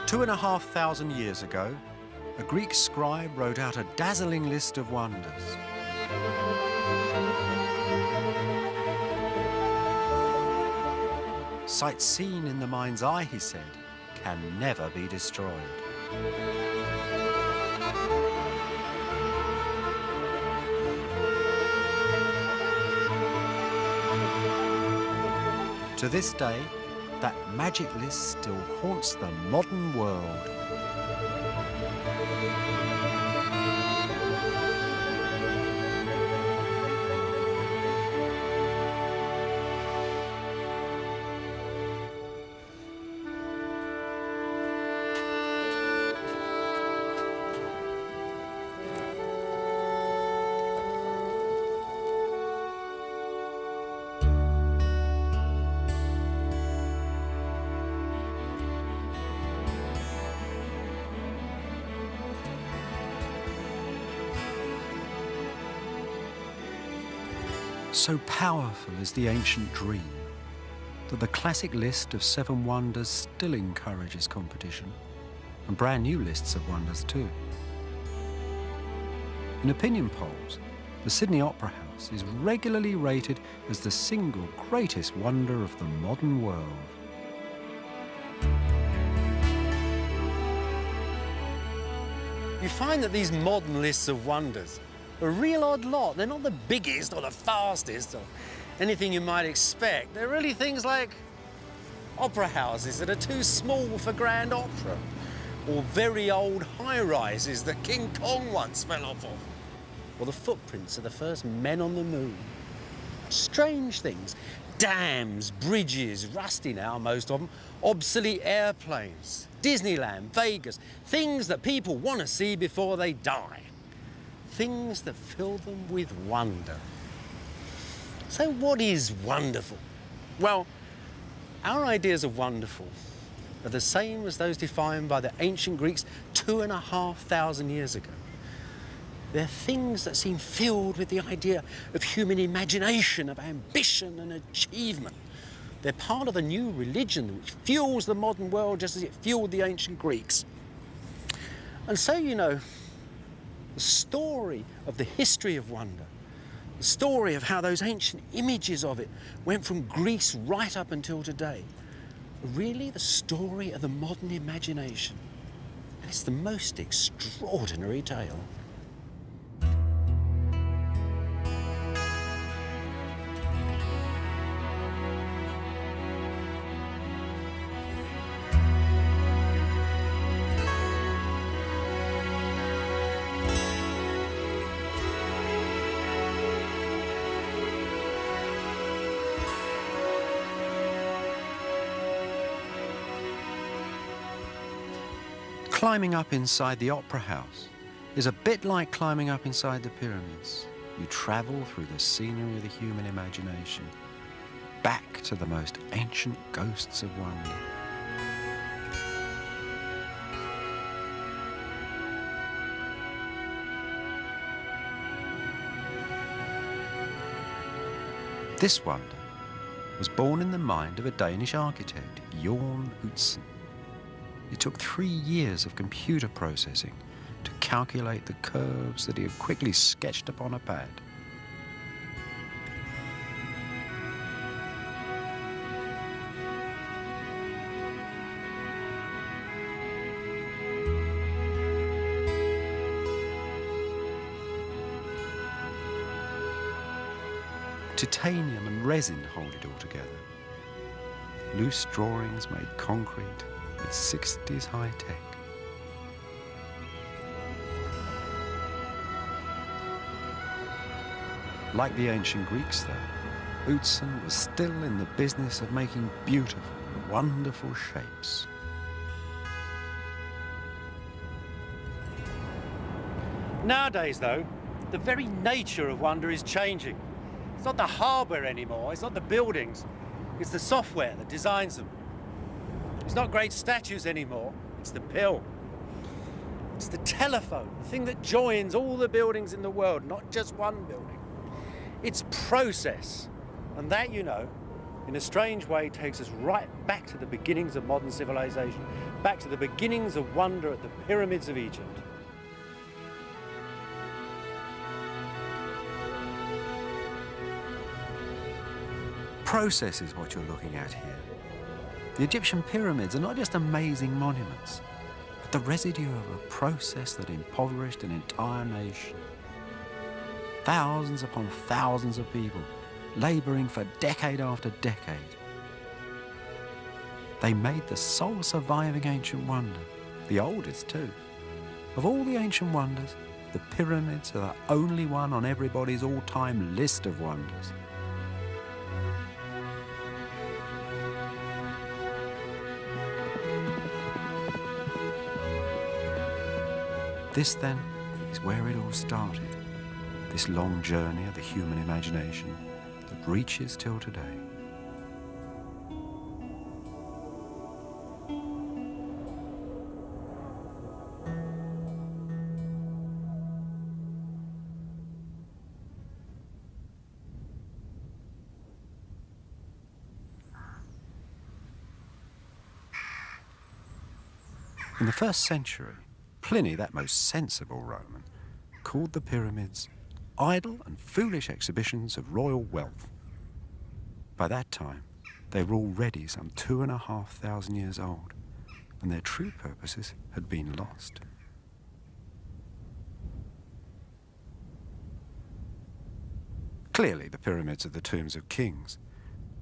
"2,500 years ago, a Greek scribe wrote out a dazzling list of wonders. Sights seen in the mind's eye, he said, can never be destroyed. To this day, that magic list still haunts the modern world. So powerful is the ancient dream that the classic list of 7 wonders still encourages competition, and brand new lists of wonders too. In opinion polls, the Sydney Opera House is regularly rated as the single greatest wonder of the modern world. You find that these modern lists of wonders are a real odd lot. They're not the biggest or the fastest or anything you might expect. They're really things like opera houses that are too small for grand opera, or very old high-rises that King Kong once fell off of, or the footprints of the first men on the moon. Strange things. Dams, bridges, rusty now, most of them, obsolete airplanes, Disneyland, Vegas, things that people want to see before they die. Things that fill them with wonder. So what is wonderful? Well, our ideas of wonderful are the same as those defined by the ancient Greeks 2,500 years ago. They're things that seem filled with the idea of human imagination, of ambition and achievement. They're part of a new religion which fuels the modern world just as it fueled the ancient Greeks. And so, you know, the story of the history of wonder, the story of how those ancient images of it went from Greece right up until today, are really the story of the modern imagination. And it's the most extraordinary tale. Climbing up inside the Opera House is a bit like climbing up inside the pyramids. You travel through the scenery of the human imagination, back to the most ancient ghosts of wonder. This wonder was born in the mind of a Danish architect, Jorn Utzon. It took 3 years of computer processing to calculate the curves that he had quickly sketched upon a pad. Titanium and resin hold it all together. Loose drawings made concrete with 60s high tech. Like the ancient Greeks, though, Utzon was still in the business of making beautiful, wonderful shapes. Nowadays, though, the very nature of wonder is changing. It's not the hardware anymore, it's not the buildings, it's the software that designs them. It's not great statues anymore, it's the pill. It's the telephone, the thing that joins all the buildings in the world, not just one building. It's process And that, you know, in a strange way takes us right back to the beginnings of modern civilization, back to the beginnings of wonder at the pyramids of Egypt. Process is what you're looking at here. The Egyptian pyramids are not just amazing monuments, but the residue of a process that impoverished an entire nation. Thousands upon thousands of people labouring for decade after decade. They made the sole surviving ancient wonder, the oldest too. Of all the ancient wonders, the pyramids are the only one on everybody's all-time list of wonders. This, then, is where it all started, this long journey of the human imagination that reaches till today. In the 1st century, Pliny, that most sensible Roman, called the pyramids idle and foolish exhibitions of royal wealth. By that time, they were already some 2,500 years old, and their true purposes had been lost. Clearly, the pyramids are the tombs of kings,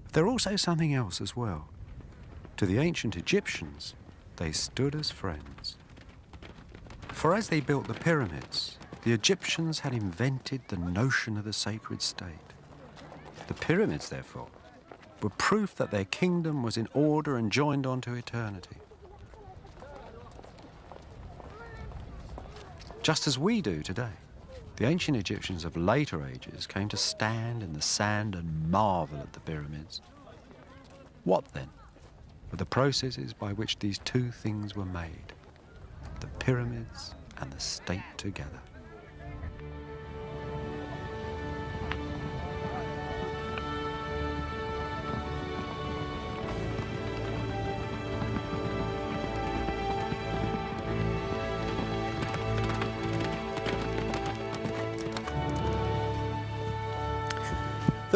but they're also something else as well. To the ancient Egyptians, they stood as friends. For as they built the pyramids, the Egyptians had invented the notion of the sacred state. The pyramids, therefore, were proof that their kingdom was in order and joined on to eternity. Just as we do today, the ancient Egyptians of later ages came to stand in the sand and marvel at the pyramids. What, then, were the processes by which these two things were made? The pyramids and the state together.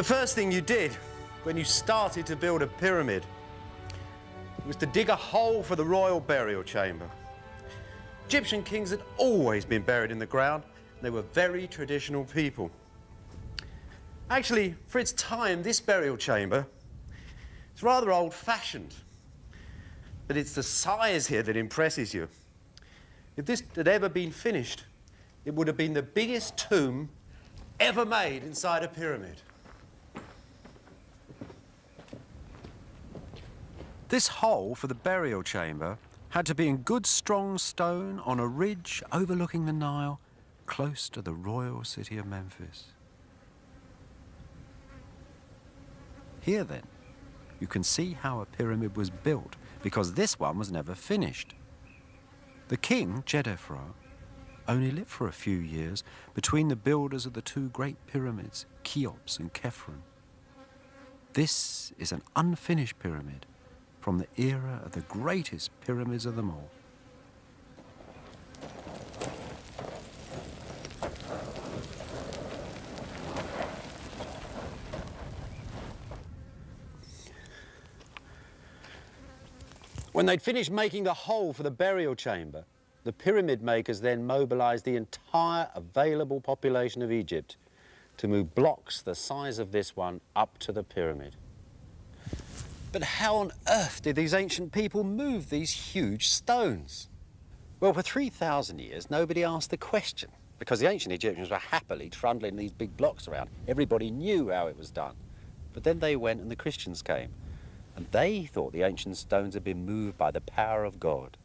The first thing you did when you started to build a pyramid was to dig a hole for the royal burial chamber. Egyptian kings had always been buried in the ground, and they were very traditional people. Actually, for its time, this burial chamber is rather old-fashioned, but it's the size here that impresses you. If this had ever been finished, it would have been the biggest tomb ever made inside a pyramid. This hole for the burial chamber had to be in good strong stone on a ridge overlooking the Nile, close to the royal city of Memphis. Here, then, you can see how a pyramid was built, because this one was never finished. The king, Djedefre, only lived for a few years between the builders of the two great pyramids, Cheops and Khephren. This is an unfinished pyramid from the era of the greatest pyramids of them all. When they'd finished making the hole for the burial chamber, the pyramid makers then mobilized the entire available population of Egypt to move blocks the size of this one up to the pyramid. But how on earth did these ancient people move these huge stones? Well, for 3,000 years, nobody asked the question, because the ancient Egyptians were happily trundling these big blocks around. Everybody knew how it was done. But then they went and the Christians came, and they thought the ancient stones had been moved by the power of God.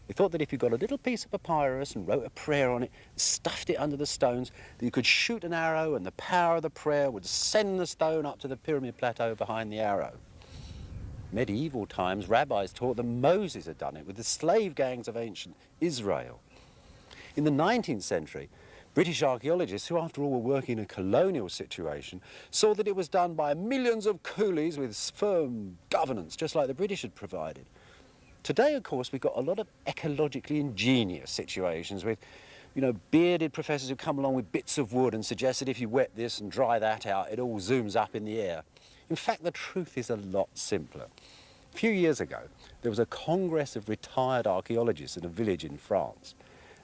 They thought that if you got a little piece of papyrus and wrote a prayer on it, stuffed it under the stones, that you could shoot an arrow and the power of the prayer would send the stone up to the pyramid plateau behind the arrow. Medieval times, rabbis taught that Moses had done it with the slave gangs of ancient Israel. In the 19th century, British archaeologists, who after all were working in a colonial situation, saw that it was done by millions of coolies with firm governance, just like the British had provided. Today, of course, we've got a lot of ecologically ingenious situations with, bearded professors who come along with bits of wood and suggest that if you wet this and dry that out, it all zooms up in the air. In fact, the truth is a lot simpler. A few years ago, there was a congress of retired archaeologists in a village in France.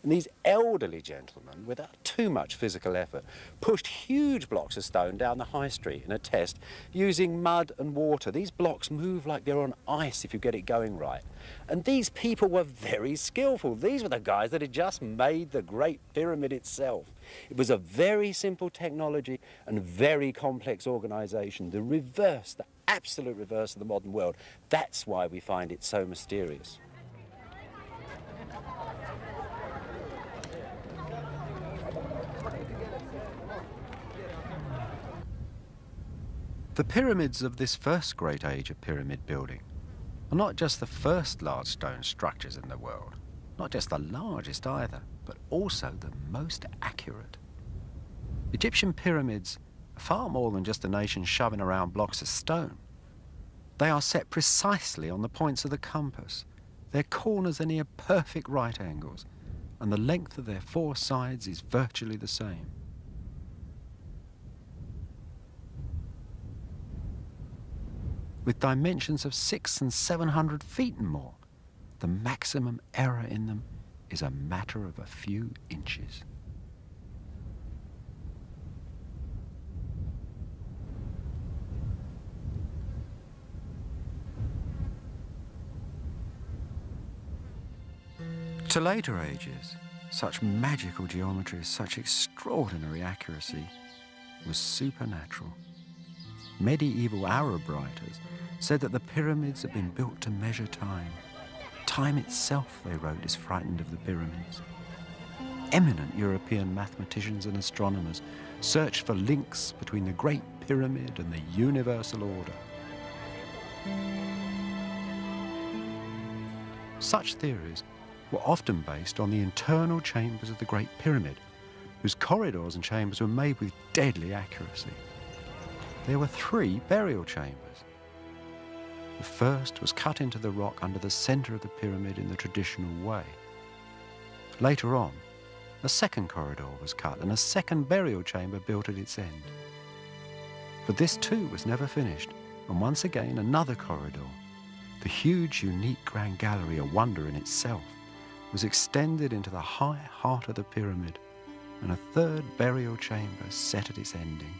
And these elderly gentlemen, without too much physical effort, pushed huge blocks of stone down the high street in a test using mud and water. These blocks move like they're on ice if you get it going right. And these people were very skillful. These were the guys that had just made the Great Pyramid itself. It was a very simple technology and very complex organisation. The reverse, the absolute reverse of the modern world. That's why we find it so mysterious. The pyramids of this first great age of pyramid building are not just the first large stone structures in the world, not just the largest either, but also the most accurate. Egyptian pyramids are far more than just a nation shoving around blocks of stone. They are set precisely on the points of the compass. Their corners are near perfect right angles, and the length of their four sides is virtually the same. With dimensions of 600 and 700 feet and more, the maximum error in them is a matter of a few inches. To later ages, such magical geometry, such extraordinary accuracy was supernatural. Medieval Arab writers said that the pyramids had been built to measure time. Time itself, they wrote, is frightened of the pyramids. Eminent European mathematicians and astronomers searched for links between the Great Pyramid and the universal order. Such theories were often based on the internal chambers of the Great Pyramid, whose corridors and chambers were made with deadly accuracy. There were 3 burial chambers. The first was cut into the rock under the center of the pyramid in the traditional way. Later on, a second corridor was cut and a second burial chamber built at its end. But this too was never finished, and once again another corridor, the huge, unique Grand Gallery, a wonder in itself, was extended into the high heart of the pyramid, and a third burial chamber set at its ending.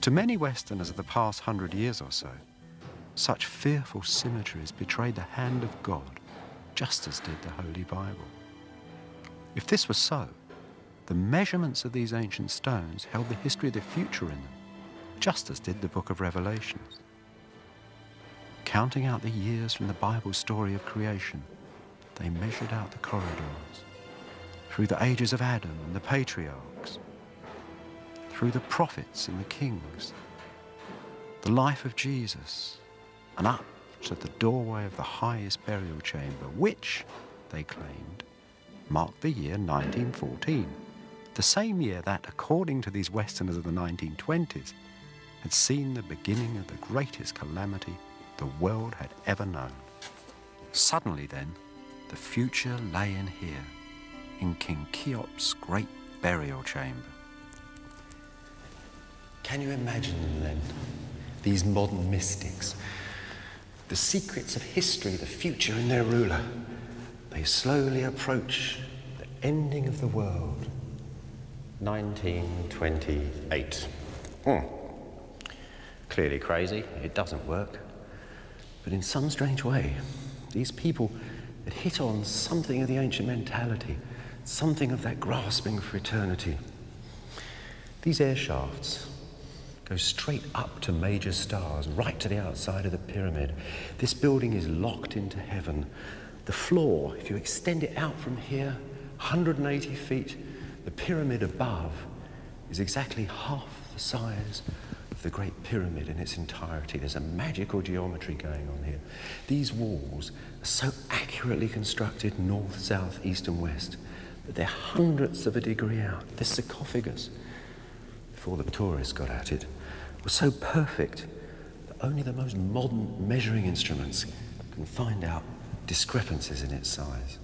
To many Westerners of the past 100 years or so, such fearful symmetries betrayed the hand of God, just as did the Holy Bible. If this was so, the measurements of these ancient stones held the history of the future in them, just as did the book of Revelations. Counting out the years from the Bible's story of creation, they measured out the corridors, through the ages of Adam and the patriarchs, through the prophets and the kings, the life of Jesus, and up to the doorway of the highest burial chamber, which, they claimed, marked the year 1914, the same year that, according to these Westerners of the 1920s, had seen the beginning of the greatest calamity the world had ever known. Suddenly then, the future lay in here, in King Cheop's great burial chamber. Can you imagine them then, these modern mystics? The secrets of history, the future in their ruler. They slowly approach the ending of the world. 1928. Clearly crazy, it doesn't work. But in some strange way, these people had hit on something of the ancient mentality, something of that grasping for eternity. These air shafts go straight up to major stars, right to the outside of the pyramid. This building is locked into heaven. The floor, if you extend it out from here, 180 feet, the pyramid above is exactly half the size of the Great Pyramid in its entirety. There's a magical geometry going on here. These walls are so accurately constructed north, south, east and west that they're hundredths of a degree out. This sarcophagus, before the tourists got at it, was so perfect that only the most modern measuring instruments can find out discrepancies in its size.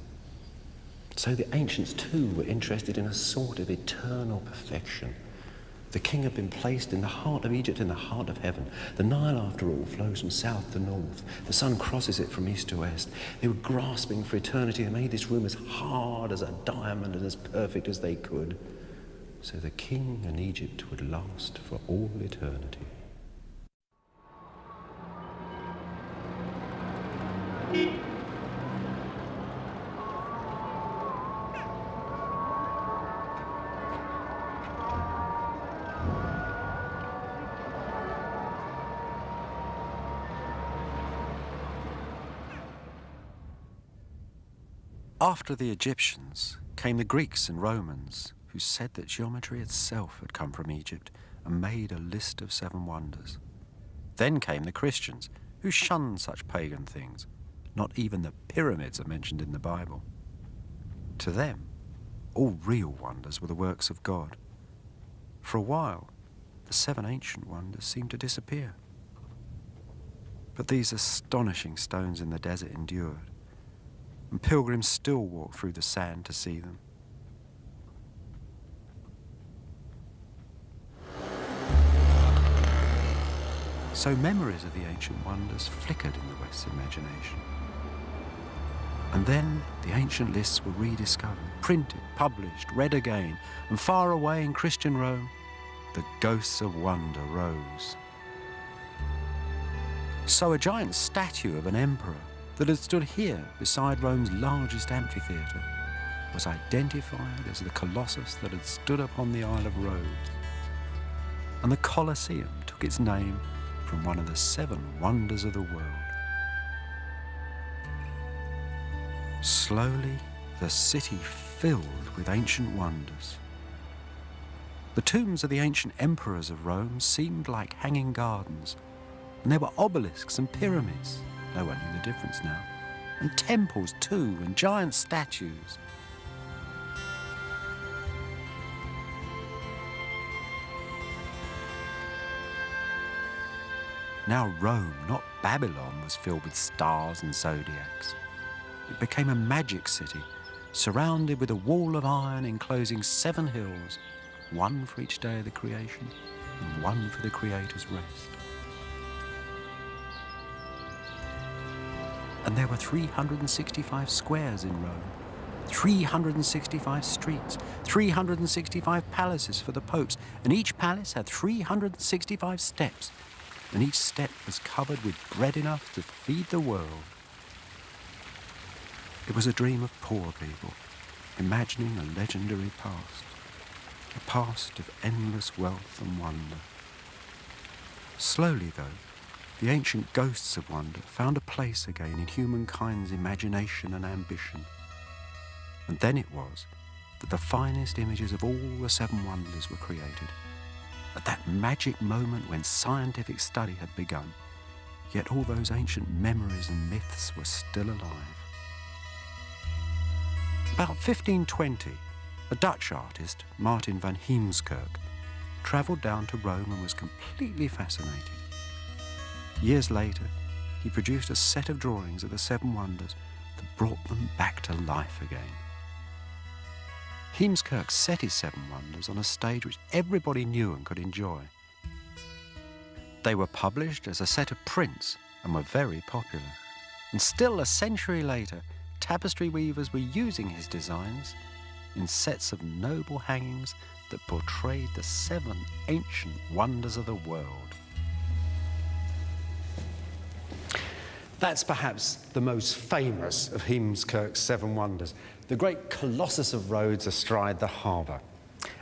So the ancients too were interested in a sort of eternal perfection. The king had been placed in the heart of Egypt, in the heart of heaven. The Nile, after all, flows from south to north. The sun crosses it from east to west. They were grasping for eternity. They made this room as hard as a diamond and as perfect as they could, so the king and Egypt would last for all eternity. After the Egyptians came the Greeks and Romans, who said that geometry itself had come from Egypt and made a list of 7 wonders. Then came the Christians, who shunned such pagan things. Not even the pyramids are mentioned in the Bible. To them, all real wonders were the works of God. For a while, the 7 ancient wonders seemed to disappear. But these astonishing stones in the desert endured, and pilgrims still walk through the sand to see them. So memories of the ancient wonders flickered in the West's imagination. And then the ancient lists were rediscovered, printed, published, read again, and far away in Christian Rome, the ghosts of wonder rose. So a giant statue of an emperor that had stood here beside Rome's largest amphitheatre was identified as the Colossus that had stood upon the Isle of Rhodes. And the Colosseum took its name from one of the 7 wonders of the world. Slowly, the city filled with ancient wonders. The tombs of the ancient emperors of Rome seemed like hanging gardens, and there were obelisks and pyramids. No one knew the difference now. And temples too, and giant statues. Now Rome, not Babylon, was filled with stars and zodiacs. It became a magic city, surrounded with a wall of iron enclosing 7 hills, one for each day of the creation and one for the Creator's rest. And there were 365 squares in Rome, 365 streets, 365 palaces for the popes, and each palace had 365 steps, and each step was covered with bread enough to feed the world. It was a dream of poor people, imagining a legendary past, a past of endless wealth and wonder. Slowly, though, the ancient ghosts of wonder found a place again in humankind's imagination and ambition. And then it was that the finest images of all the 7 wonders were created, at that magic moment when scientific study had begun, yet all those ancient memories and myths were still alive. About 1520, a Dutch artist, Martin van Heemskerk, travelled down to Rome and was completely fascinated. Years later, he produced a set of drawings of the 7 wonders that brought them back to life again. Heemskerk set his 7 wonders on a stage which everybody knew and could enjoy. They were published as a set of prints and were very popular. And still a century later, tapestry weavers were using his designs in sets of noble hangings that portrayed the 7 ancient wonders of the world. That's perhaps the most famous of Heemskerk's 7 wonders, the great Colossus of Rhodes astride the harbour.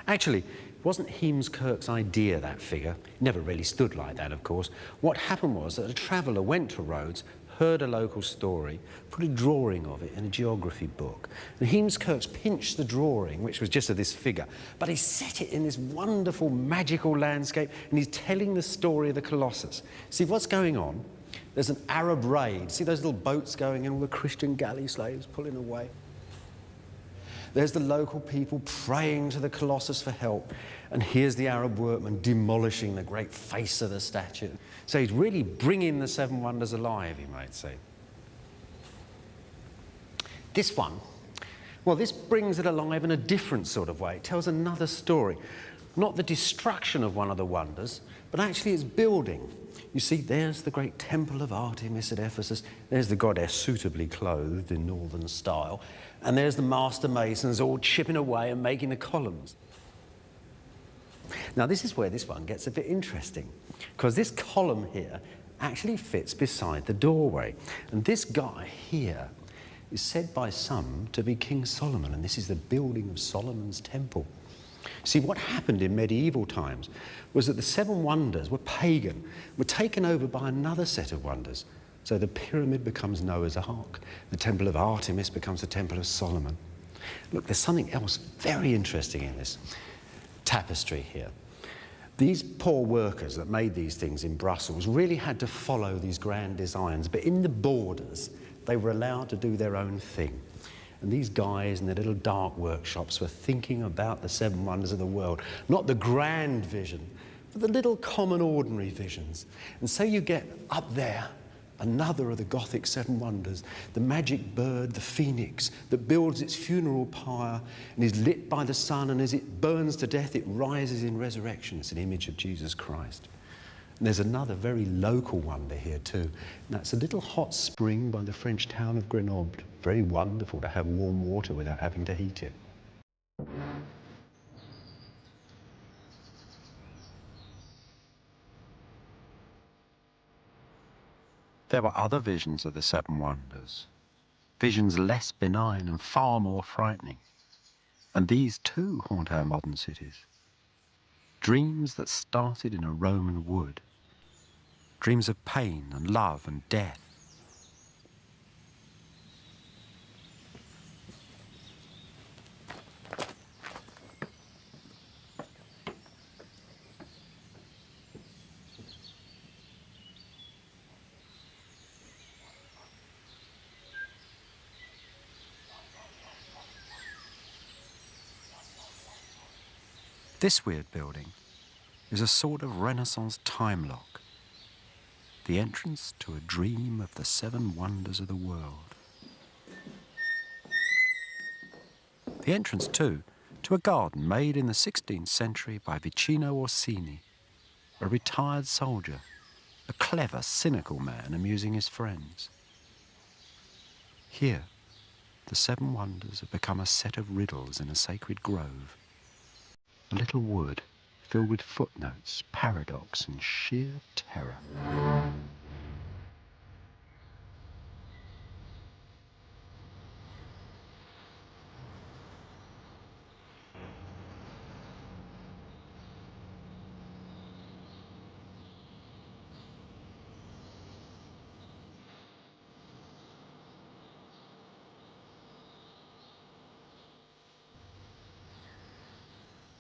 Actually, it wasn't Heemskerk's idea, that figure. It never really stood like that, of course. What happened was that a traveller went to Rhodes, heard a local story, put a drawing of it in a geography book. And Heemskerk's pinched the drawing, which was just of this figure, but he set it in this wonderful, magical landscape, and he's telling the story of the Colossus. See, what's going on? There's an Arab raid. See those little boats going in, all the Christian galley slaves pulling away? There's the local people praying to the Colossus for help. And here's the Arab workman demolishing the great face of the statue. So he's really bringing the Seven Wonders alive, you might say. This one, well, this brings it alive in a different sort of way. It tells another story. Not the destruction of one of the wonders, but actually its building. You see, there's the great temple of Artemis at Ephesus. There's the goddess suitably clothed in northern style. And there's the master masons all chipping away and making the columns. Now, this is where this one gets a bit interesting, because this column here actually fits beside the doorway. And this guy here is said by some to be King Solomon, and this is the building of Solomon's temple. See, what happened in medieval times was that the seven wonders were pagan, were taken over by another set of wonders. So the pyramid becomes Noah's Ark, the temple of Artemis becomes the temple of Solomon. Look, there's something else very interesting in this tapestry here. These poor workers that made these things in Brussels really had to follow these grand designs, but in the borders, they were allowed to do their own thing. And these guys in their little dark workshops were thinking about the seven wonders of the world, not the grand vision, but the little common ordinary visions. And so you get up there another of the Gothic seven wonders, the magic bird, the phoenix, that builds its funeral pyre and is lit by the sun, and as it burns to death, it rises in resurrection. It's an image of Jesus Christ. And there's another very local wonder here too, and that's a little hot spring by the French town of Grenoble. Very wonderful to have warm water without having to heat it. There were other visions of the seven wonders, visions less benign and far more frightening. And these too haunt our modern cities. Dreams that started in a Roman wood. Dreams of pain and love and death. This weird building is a sort of Renaissance time lock, the entrance to a dream of the seven wonders of the world. The entrance, too, to a garden made in the 16th century by Vicino Orsini, a retired soldier, a clever, cynical man amusing his friends. Here, the seven wonders have become a set of riddles in a sacred grove. A little wood filled with footnotes, paradox, and sheer terror.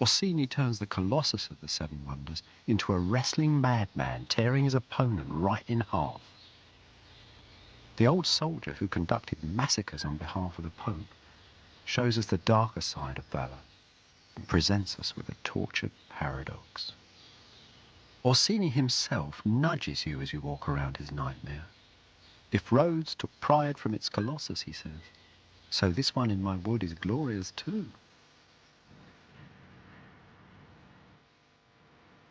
Orsini turns the Colossus of the Seven Wonders into a wrestling madman, tearing his opponent right in half. The old soldier who conducted massacres on behalf of the Pope shows us the darker side of valor and presents us with a tortured paradox. Orsini himself nudges you as you walk around his nightmare. If Rhodes took pride from its Colossus, he says, so this one in my wood is glorious too.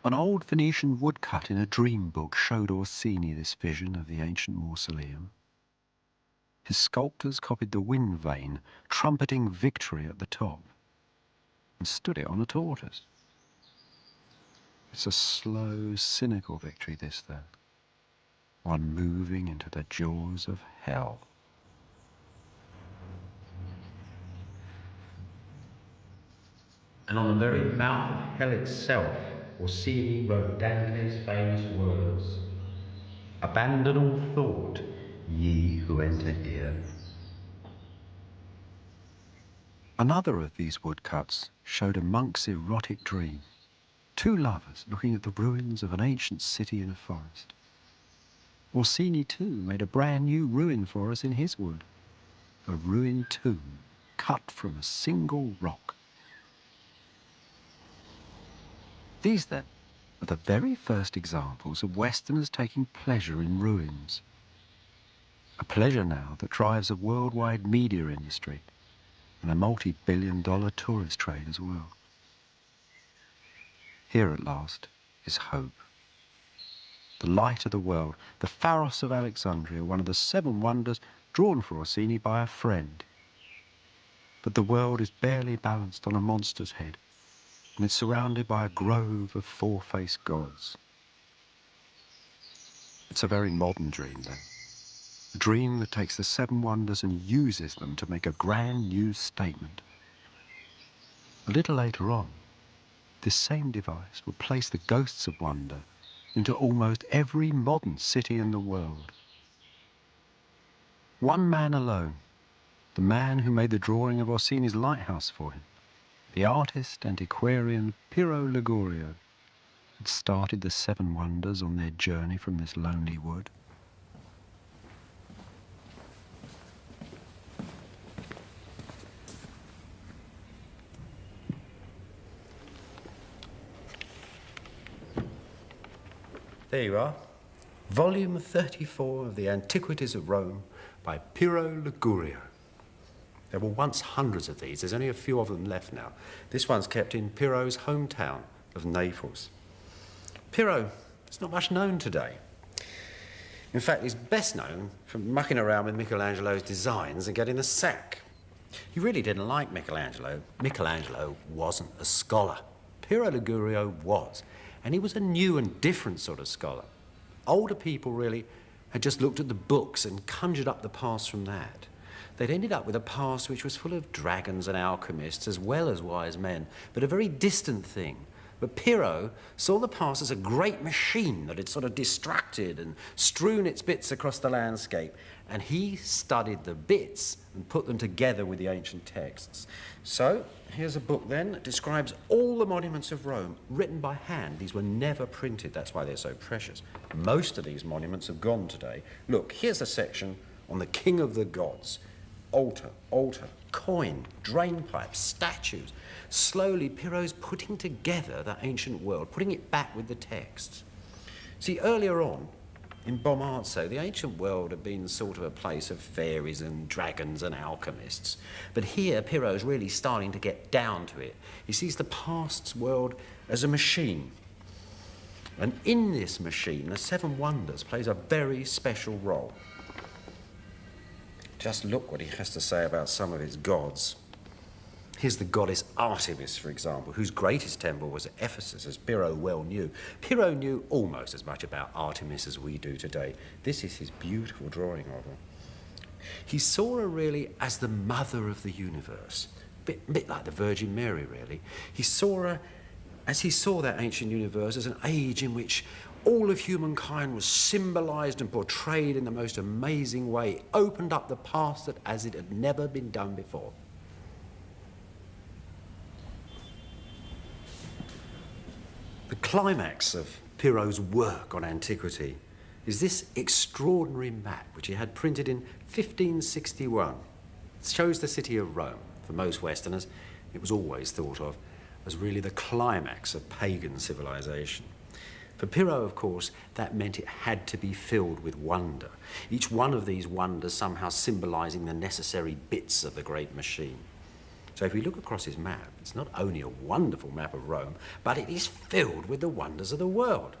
An old Venetian woodcut in a dream book showed Orsini this vision of the ancient mausoleum. His sculptors copied the wind vane, trumpeting victory at the top, and stood it on a tortoise. It's a slow, cynical victory, this, though. One moving into the jaws of hell. And on the very mouth of hell itself, Orsini wrote Dante's famous words, "Abandon all thought, ye to hear. Another of these woodcuts showed a monk's erotic dream. Two lovers looking at the ruins of an ancient city in a forest. Orsini, too, made a brand new ruin for us in his wood. A ruined tomb cut from a single rock. These, then, are the very first examples of Westerners taking pleasure in ruins. A pleasure now that drives a worldwide media industry and a multi-billion-dollar tourist trade as well. Here at last is hope. The light of the world, the Pharos of Alexandria, one of the 7 wonders drawn for Orsini by a friend. But the world is barely balanced on a monster's head, and it's surrounded by a grove of 4-faced gods. It's a very modern dream, then. A dream that takes the 7 wonders and uses them to make a grand new statement. A little later on, this same device will place the ghosts of wonder into almost every modern city in the world. One man alone, the man who made the drawing of Orsini's lighthouse for him, the artist antiquarian Piero Ligurio, had started the 7 wonders on their journey from this lonely wood. There you are. Volume 34 of the Antiquities of Rome by Piero Ligurio. There were once hundreds of these. There's only a few of them left now. This one's kept in Piero's hometown of Naples. Piero is not much known today. In fact, he's best known for mucking around with Michelangelo's designs and getting a sack. He really didn't like Michelangelo. Michelangelo wasn't a scholar. Piero Ligurio was. And he was a new and different sort of scholar. Older people really had just looked at the books and conjured up the past from that. They'd ended up with a past which was full of dragons and alchemists as well as wise men, but a very distant thing. But Piero saw the past as a great machine that had sort of distracted and strewn its bits across the landscape, and he studied the bits and put them together with the ancient texts. So here's a book then that describes all the monuments of Rome, written by hand. These were never printed, that's why they're so precious. Most of these monuments have gone today. Look, here's a section on the king of the gods. Altar, coin, drainpipes, statues. Slowly, Piero's putting together that ancient world, putting it back with the texts. See, earlier on, in Bomarzo, the ancient world had been sort of a place of fairies and dragons and alchemists. But here, Piero's really starting to get down to it. He sees the past's world as a machine. And in this machine, the 7 wonders plays a very special role. Just look what he has to say about some of his gods. Here's the goddess Artemis, for example, whose greatest temple was at Ephesus, as Piero well knew. Piero knew almost as much about Artemis as we do today. This is his beautiful drawing of her. He saw her really as the mother of the universe, a bit like the Virgin Mary, really. He saw her, as he saw that ancient universe, as an age in which all of humankind was symbolised and portrayed in the most amazing way. It opened up the past as it had never been done before. The climax of Piero's work on antiquity is this extraordinary map, which he had printed in 1561. It shows the city of Rome. For most Westerners, it was always thought of as really the climax of pagan civilization. For Piero, of course, that meant it had to be filled with wonder, each one of these wonders somehow symbolising the necessary bits of the great machine. So if we look across his map, it's not only a wonderful map of Rome, but it is filled with the wonders of the world.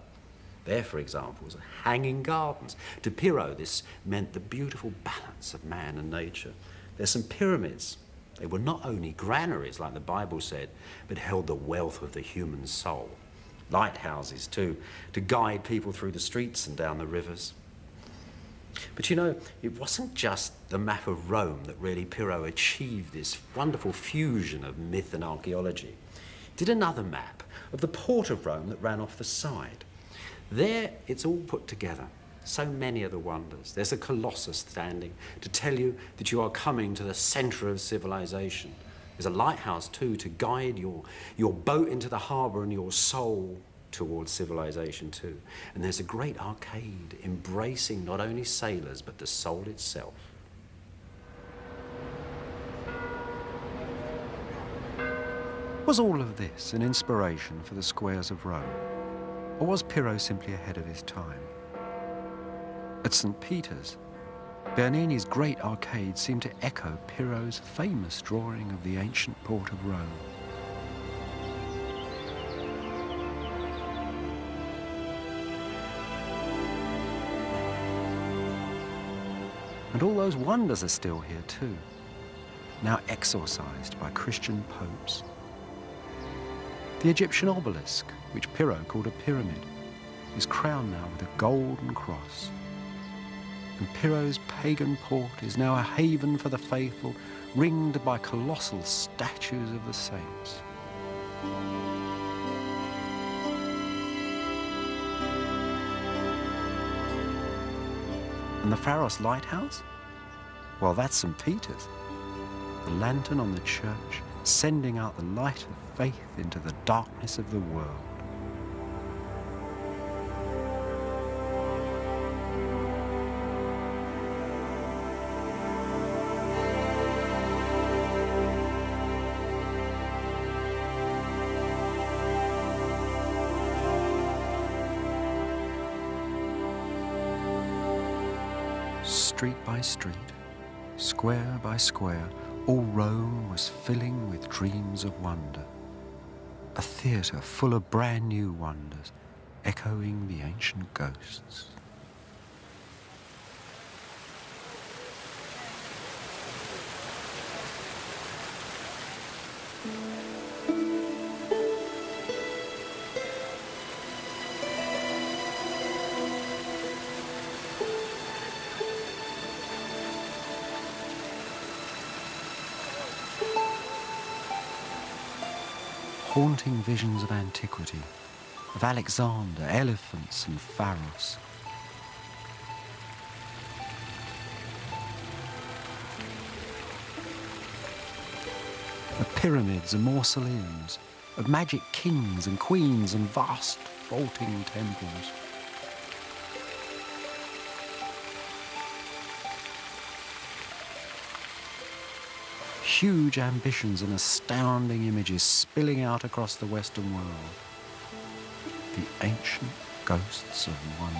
There, for example, was hanging gardens. To Piero, this meant the beautiful balance of man and nature. There's some pyramids. They were not only granaries, like the Bible said, but held the wealth of the human soul. Lighthouses, too, to guide people through the streets and down the rivers. But you know, it wasn't just the map of Rome that really Piero achieved this wonderful fusion of myth and archaeology. He did another map of the port of Rome that ran off the side. There, it's all put together. So many of the wonders. There's a colossus standing to tell you that you are coming to the centre of civilization. There's a lighthouse too to guide your boat into the harbour and your soul towards civilization too. And there's a great arcade embracing not only sailors but the soul itself. Was all of this an inspiration for the squares of Rome? Or was Pirro simply ahead of his time? At St. Peter's, Bernini's great arcade seemed to echo Pirro's famous drawing of the ancient port of Rome. And all those wonders are still here too, now exorcised by Christian popes. The Egyptian obelisk, which Pirro called a pyramid, is crowned now with a golden cross. And Pirro's pagan port is now a haven for the faithful, ringed by colossal statues of the saints. And the Pharos Lighthouse? Well, that's St. Peter's. The lantern on the church, sending out the light of faith into the darkness of the world. Street by street, square by square, all Rome was filling with dreams of wonder. A theatre full of brand new wonders, echoing the ancient ghosts. Haunting visions of antiquity, of Alexander, elephants and Pharos. Of pyramids and mausoleums, of magic kings and queens and vast vaulting temples. Huge ambitions and astounding images spilling out across the Western world. The ancient ghosts of wonder.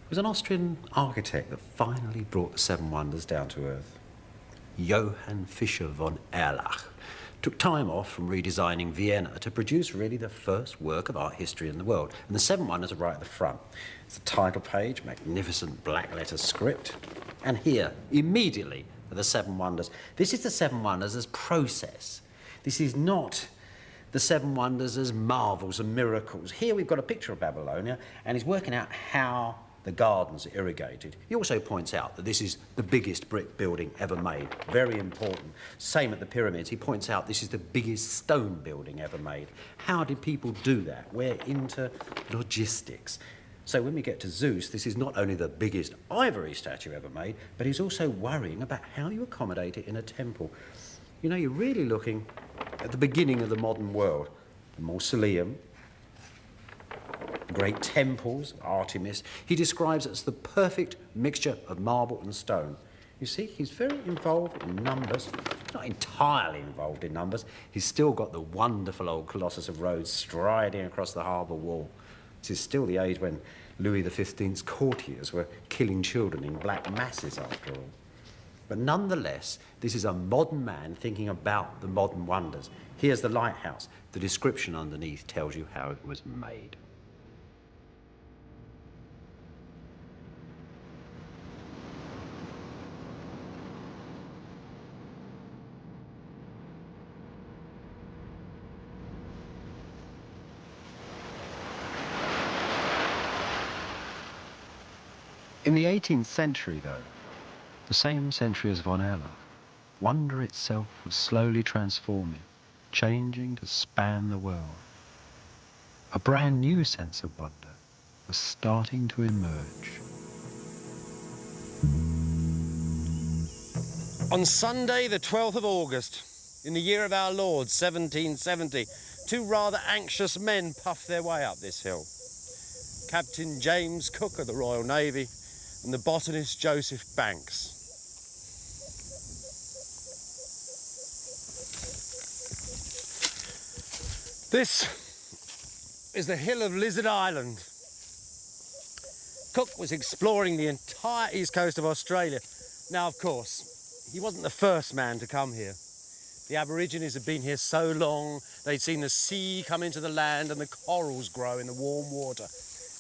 It was an Austrian architect that finally brought the Seven Wonders down to earth. Johann Fischer von Erlach took time off from redesigning Vienna to produce really the first work of art history in the world. And the Seven Wonders are right at the front. It's the title page, magnificent black letter script. And here, immediately, are the Seven Wonders. This is the Seven Wonders as process. This is not the Seven Wonders as marvels and miracles. Here we've got a picture of Babylonia, and he's working out how the gardens are irrigated. He also points out that this is the biggest brick building ever made. Very important. Same at the pyramids. He points out this is the biggest stone building ever made. How did people do that? We're into logistics. So when we get to Zeus, this is not only the biggest ivory statue ever made, but he's also worrying about how you accommodate it in a temple. You know, you're really looking at the beginning of the modern world. The mausoleum, great temples, Artemis. He describes it as the perfect mixture of marble and stone. You see, he's very involved in numbers. He's not entirely involved in numbers. He's still got the wonderful old Colossus of Rhodes striding across the harbour wall. This is still the age when Louis XV's courtiers were killing children in black masses, after all. But nonetheless, this is a modern man thinking about the modern wonders. Here's the lighthouse. The description underneath tells you how it was made. In the 18th century, though, the same century as Von Erlach, wonder itself was slowly transforming, changing to span the world. A brand new sense of wonder was starting to emerge. On Sunday, the 12th of August, in the year of our Lord, 1770, two rather anxious men puffed their way up this hill. Captain James Cook of the Royal Navy and the botanist Joseph Banks. This is the hill of Lizard Island. Cook was exploring the entire east coast of Australia. Now, of course, he wasn't the first man to come here. The Aborigines had been here so long, they'd seen the sea come into the land and the corals grow in the warm water.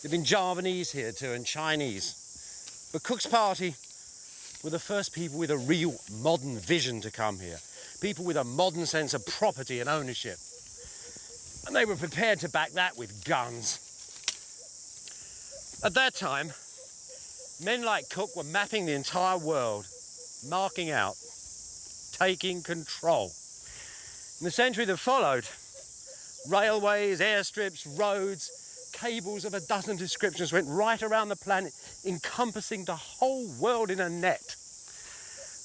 There'd been Javanese here too, and Chinese. But Cook's party were the first people with a real modern vision to come here. People with a modern sense of property and ownership. And they were prepared to back that with guns. At that time, men like Cook were mapping the entire world, marking out, taking control. In the century that followed, railways, airstrips, roads, cables of a dozen descriptions went right around the planet, encompassing the whole world in a net.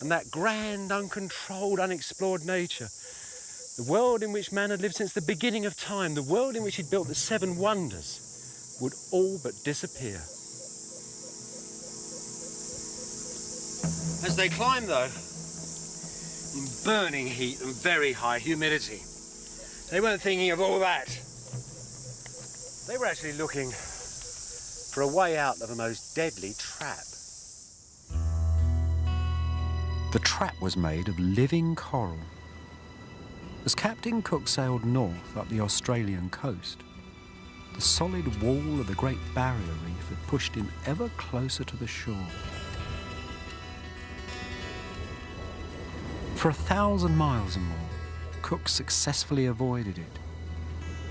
And that grand, uncontrolled, unexplored nature, the world in which man had lived since the beginning of time, the world in which he'd built the 7 wonders, would all but disappear. As they climbed, though, in burning heat and very high humidity, they weren't thinking of all that. They were actually looking for a way out of a most deadly trap. The trap was made of living coral. As Captain Cook sailed north up the Australian coast, the solid wall of the Great Barrier Reef had pushed him ever closer to the shore. For 1,000 miles and more, Cook successfully avoided it,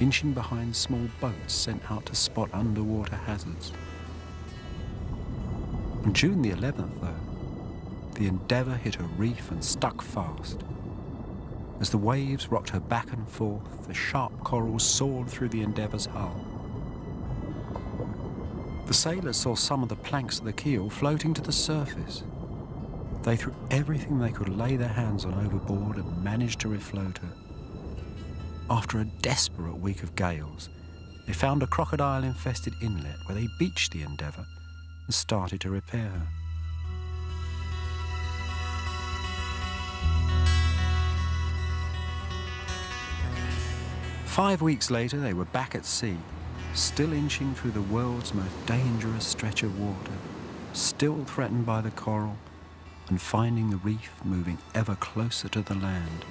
inching behind small boats sent out to spot underwater hazards. On June the 11th, though, the Endeavour hit a reef and stuck fast. As the waves rocked her back and forth, the sharp corals soared through the Endeavour's hull. The sailors saw some of the planks of the keel floating to the surface. They threw everything they could lay their hands on overboard and managed to refloat her. After a desperate week of gales, they found a crocodile-infested inlet where they beached the Endeavour and started to repair her. Five weeks later, they were back at sea, still inching through the world's most dangerous stretch of water, still threatened by the coral, and finding the reef moving ever closer to the land,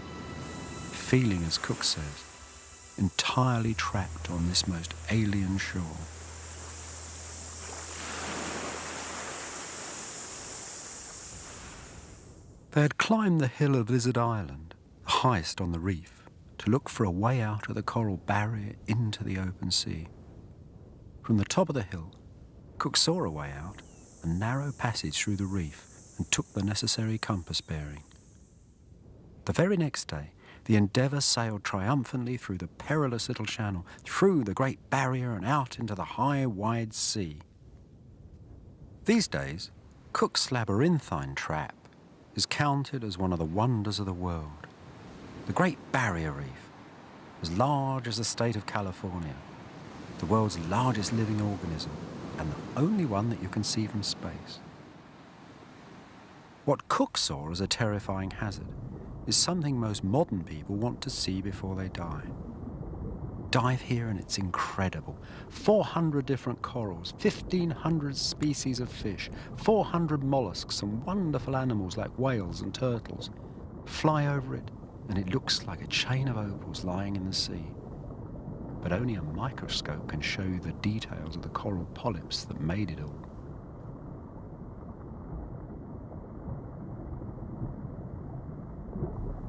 feeling, as Cook says, entirely trapped on this most alien shore. They had climbed the hill of Lizard Island, the highest on the reef, to look for a way out of the coral barrier into the open sea. From the top of the hill, Cook saw a way out, a narrow passage through the reef, and took the necessary compass bearing. The very next day, the Endeavour sailed triumphantly through the perilous little channel, through the Great Barrier and out into the high, wide sea. These days, Cook's labyrinthine trap is counted as one of the wonders of the world. The Great Barrier Reef, as large as the state of California, the world's largest living organism, and the only one that you can see from space. What Cook saw as a terrifying hazard is something most modern people want to see before they die. Dive here and it's incredible. 400 different corals, 1,500 species of fish, 400 mollusks and wonderful animals like whales and turtles. Fly over it and it looks like a chain of opals lying in the sea. But only a microscope can show you the details of the coral polyps that made it all.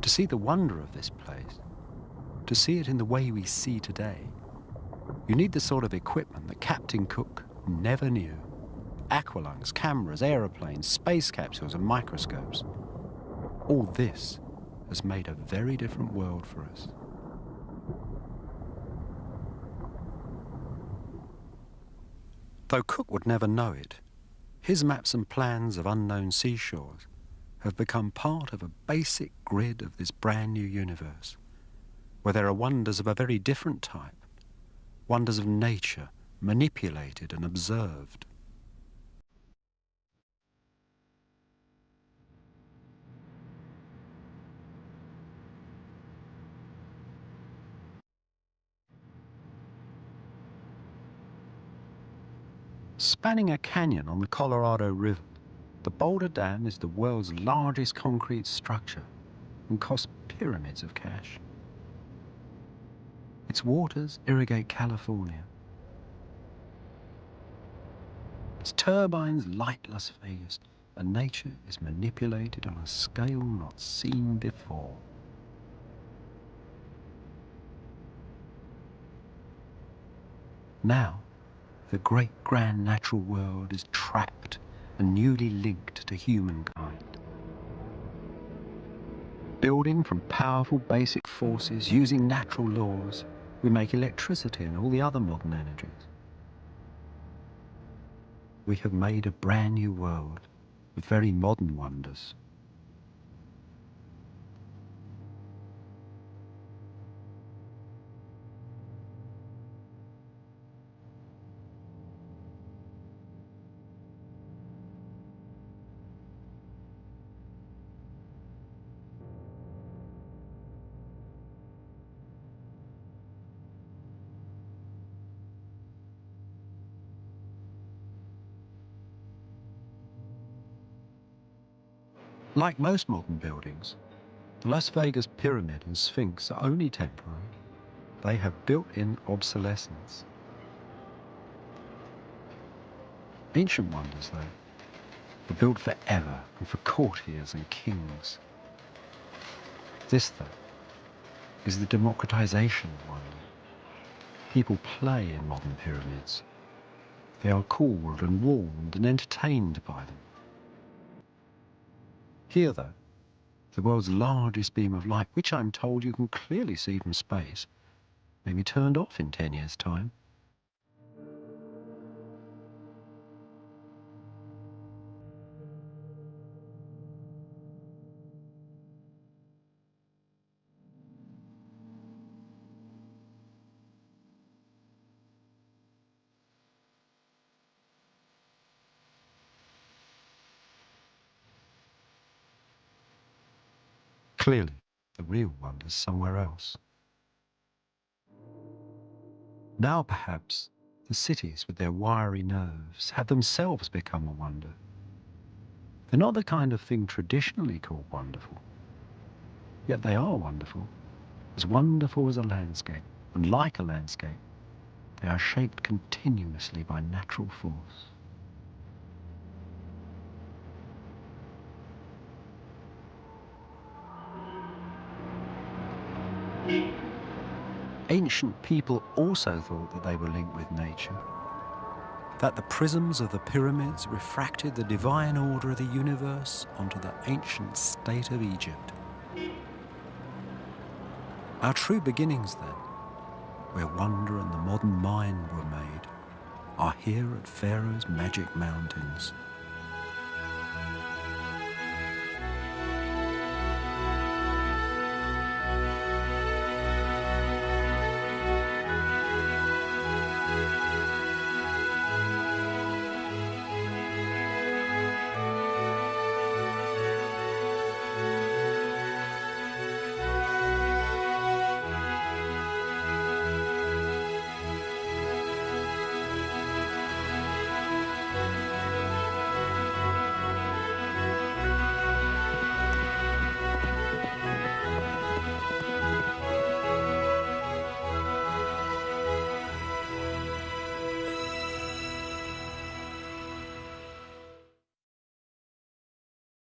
To see the wonder of this place, to see it in the way we see today, you need the sort of equipment that Captain Cook never knew. aqualungs, cameras, aeroplanes, space capsules and microscopes. All this has made a very different world for us. Though Cook would never know it, his maps and plans of unknown seashores have become part of a basic grid of this brand new universe, where there are wonders of a very different type, wonders of nature, manipulated and observed. Spanning a canyon on the Colorado River, the Boulder Dam is the world's largest concrete structure and costs pyramids of cash. Its waters irrigate California. Its turbines light Las Vegas, and nature is manipulated on a scale not seen before. Now, the great grand natural world is trapped and newly linked to humankind. Building from powerful basic forces, using natural laws, we make electricity and all the other modern energies. We have made a brand new world with very modern wonders. Like most modern buildings, the Las Vegas Pyramid and Sphinx are only temporary. They have built-in obsolescence. Ancient wonders, though, were built forever and for courtiers and kings. This, though, is the democratization of wonder. People play in modern pyramids. They are cooled and warmed and entertained by them. Here, though, the world's largest beam of light, which I'm told you can clearly see from space, may be turned off in 10 years' time. Clearly, the real wonder's somewhere else. Now, perhaps, the cities with their wiry nerves have themselves become a wonder. They're not the kind of thing traditionally called wonderful, yet they are wonderful as a landscape, and like a landscape, they are shaped continuously by natural force. Ancient people also thought that they were linked with nature, that the prisms of the pyramids refracted the divine order of the universe onto the ancient state of Egypt. Our true beginnings, then, where wonder and the modern mind were made, are here at Pharaoh's Magic Mountains.